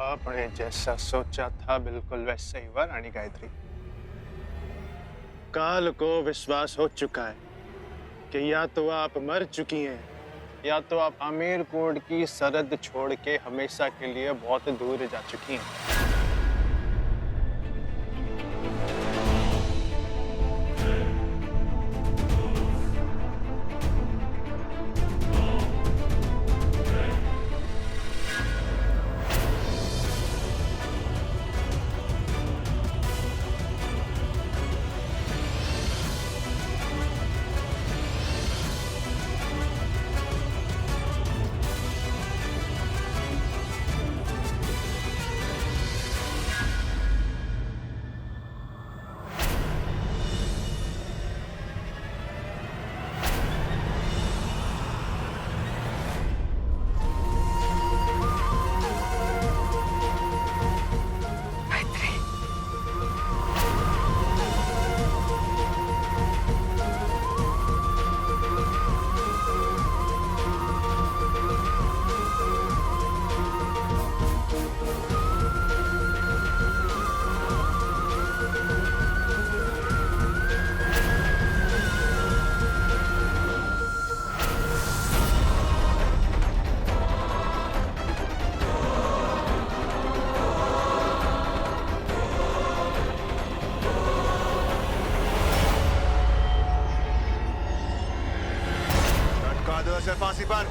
आपने जैसा सोचा था बिल्कुल वैसे ही हुआ रानी गायत्री। काल को विश्वास हो चुका है कि या तो आप मर चुकी हैं या तो आप आमेर कोर्ट की सरहद छोड़ के हमेशा के लिए बहुत दूर जा चुकी हैं। उसे फांसी पर।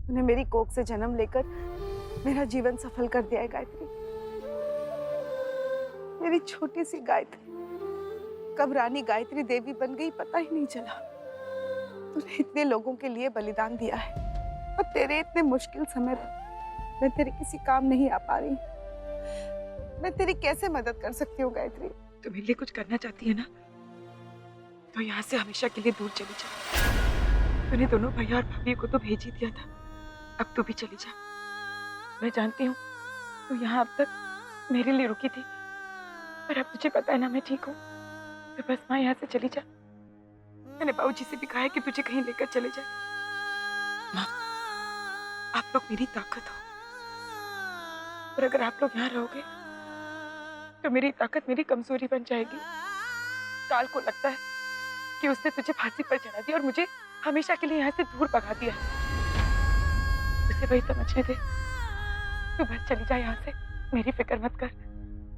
तूने मेरी कोख से जन्म लेकर मेरा जीवन सफल कर दिया है गायत्री। मेरी छोटी सी गायत्री कब रानी गायत्री देवी बन गई पता ही नहीं चला। तूने इतने लोगों के लिए बलिदान दिया है और तेरे इतने मुश्किल समय पर मैं तेरे किसी काम नहीं आ पा रही। मैं तेरी कैसे मदद कर सकती हूँ गायत्री? तू मेरे लिए कुछ करना चाहती है ना, तो यहाँ से हमेशा के लिए दूर चली जा। तूने दोनों भैया और भाभी को तो भेज ही दिया था, अब तू भी चली जा। मैं जानती हूँ तू यहाँ अब तक मेरे लिए रुकी थी, पर अब तुझे पता है ना मैं ठीक हूँ, तो बस माँ यहाँ से चली जा। मैंने बाबूजी से भी कहा है कि तुझे कहीं लेकर चले जाए। माँ, आप लोग मेरी ताकत हो, और अगर आप लोग यहाँ रहोगे तो मेरी ताकत मेरी कमजोरी बन जाएगी। काल को लगता है कि उसने तुझे फांसी पर चढ़ा दिया और मुझे हमेशा के लिए यहाँ से दूर भगा दिया। उसे वही समझने दे, तू बस चली जा यहाँ से, मेरी फिक्र मत कर।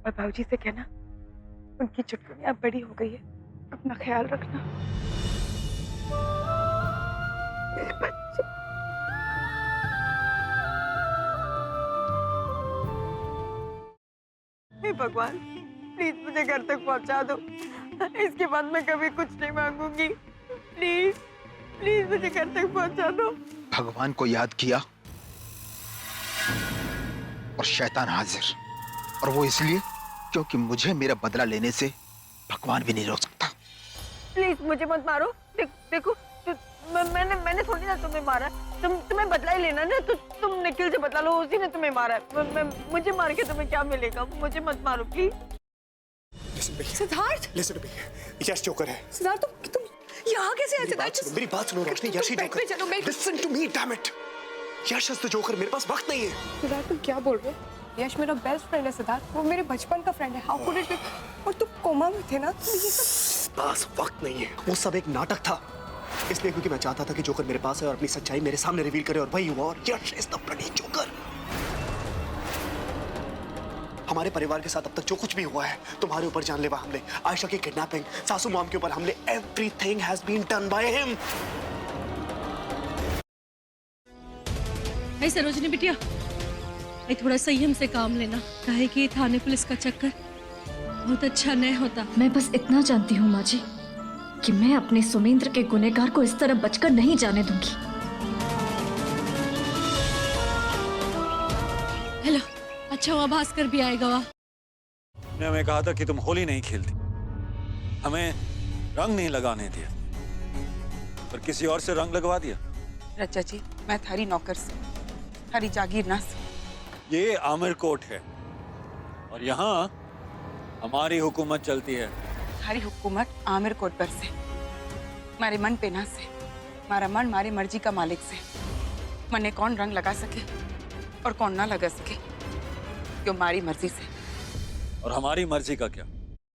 और बाबूजी से कहना उनकी चुटकुली अब बड़ी हो गई है, अपना ख्याल रखना। मेरे बच्चे। हे भगवान, प्लीज मुझे घर तक पहुंचा दो। इसके बाद मैं कभी कुछ नहीं मांगूंगी। प्लीज प्लीज मुझे घर तक पहुंचा दो। भगवान को याद किया और शैतान हाजिर, और वो इसलिए क्योंकि मुझे मेरा बदला लेने से भगवान भी नहीं रोक सकता। प्लीज मुझे मत मारो। देखो मैंने थोड़ी ना तुम्हें मारा। तुम्हें बदला ही लेना ना, तो तुम निखिल से बदला लो, उसी ने तुम्हें मारा है। मुझे मार के तुम्हें क्या मिलेगा? मुझे मत मारो please. Siddharth, listen to me. Yash joker है। सिद्धार्थ तुम यहाँ कैसे आए? मेरी बात सुनो रोशनी, यश ही joker. Listen to me, damn it. Yash is the joker. मेरे पास वक्त नहीं है। सिद्धार्थ तुम क्या बोल रहे हो? यश मेरा बेस्ट फ्रेंड है सिद्धार्थ, वो मेरे बचपन का फ्रेंड है। How could it be? और तुम कोमा में थे ना, तो ये सब पास वक्त नहीं है। वो सब एक नाटक था, इसलिए क्योंकि मैं चाहता था कि जोकर मेरे पास है और अपनी सच्चाई मेरे सामने रिवील करे, और वही हुआ। और यश इज द ब्लडी जोकर। हमारे परिवार के साथ अब तक जो कुछ भी हुआ है, तुम्हारे ऊपर जानलेवा हमले, आयशा की किडनैपिंग, सासू मॉम के ऊपर हमले, everything has been done by him. भाई सरोजनी बिटिया, भाई थोड़ा संयम से काम लेना, काहे कि थाने पुलिस का चक्कर बहुत अच्छा नहीं होता। मैं बस इतना जानती हूँ माँ जी कि मैं अपने सुमेंद्र के गुनहगार को इस तरह बचकर नहीं जाने दूंगी। हेलो, अच्छा हुआ भास्कर भी आएगा। वाह, ने हमें कहा था कि तुम होली नहीं खेलती, हमें रंग नहीं लगाने दिया, पर किसी और से रंग लगवा दिया। रचा जी, मैं थारी नौकर से, थारी जागीर ना से। ये आमिर कोट है और यहाँ हमारी हुकूमत चलती है। थारी हुकूमत आमिर कोट पर से, मारे मन पे ना से। मारा मन मारी मर्जी का मालिक से। मने कौन रंग लगा सके और कौन ना लगा सके, क्यों मारी मर्जी से। और हमारी मर्जी का क्या?